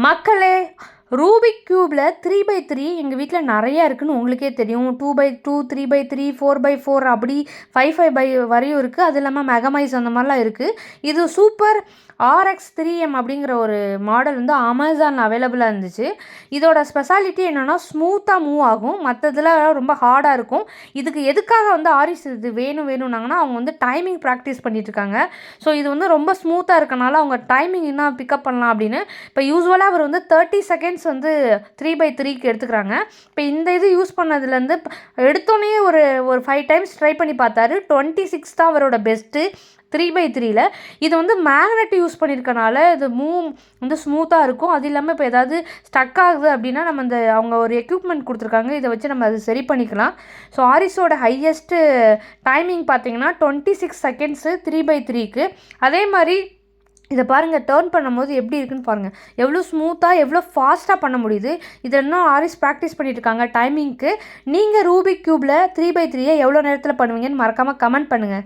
மக்களே, Rubik கியூபில் 3x3 எங்கள் வீட்டில் நிறையா இருக்குதுன்னு உங்களுக்கே தெரியும். 2x2, 3x3, 4x4 அப்படி 5x5 வரையும் இருக்குது. அது இல்லாமல் மெகமைஸ் அந்த மாதிரிலாம் இருக்குது. இது சூப்பர் RX3M அப்படிங்கிற ஒரு மாடல் வந்து அமேசானில் அவைலபிளாக இருந்துச்சு. இதோட ஸ்பெஷாலிட்டி என்னென்னா ஸ்மூத்தாக மூவ் ஆகும். மற்றதில் ரொம்ப ஹார்டாக இருக்கும். இதுக்கு எதுக்காக வந்து ஆரிஸ் இது வேணும்னாங்கன்னா அவங்க வந்து டைமிங் ப்ராக்டிஸ் பண்ணிகிட்ருக்காங்க. ஸோ இது வந்து ரொம்ப ஸ்மூத்தாக இருக்கனால அவங்க டைமிங் என்ன பிக்கப் பண்ணலாம் அப்படின்னு. இப்போ யூஸ்வலாக அவர் வந்து 30 செகண்ட்ஸ் வந்து 3x3க்கு எடுத்துக்கிறாங்க. இப்போ இந்த இது யூஸ் பண்ணதுலேருந்து எடுத்தோன்னே ஒரு 5 டைம்ஸ் ட்ரை பண்ணி பார்த்தாரு. 26 தான் அவரோட பெஸ்ட்டு 3x3ல. இது வந்து மேக்னெட் யூஸ் பண்ணியிருக்கனால இது மூவ் வந்து ஸ்மூத்தாக இருக்கும். அது இல்லாமல் இப்போ ஏதாவது ஸ்டக் ஆகுது அப்படின்னா நம்ம அவங்க ஒரு எக்யூப்மெண்ட் கொடுத்துருக்காங்க. இதை வச்சு நம்ம அது சரி பண்ணிக்கலாம். ஸோ ஆரிஸோட ஹையஸ்ட்டு டைமிங் பார்த்தீங்கன்னா 26 செகண்ட்ஸு 3x3க்கு. அதே மாதிரி இதை பாருங்கள், டேர்ன் பண்ணும்போது எப்படி இருக்குன்னு பாருங்கள். எவ்வளோ ஸ்மூத்தாக எவ்வளோ ஃபாஸ்ட்டாக பண்ண முடியுது. இதை இன்னும் ஆரிஸ் ப்ராக்டிஸ் பண்ணிகிட்ருக்காங்க டைமிங்க்கு. நீங்கள் ரூபிக் கியூபில் 3x3 எவ்வளோ நேரத்தில் பண்ணுவீங்கன்னு மறக்காமல் கமெண்ட் பண்ணுங்கள்.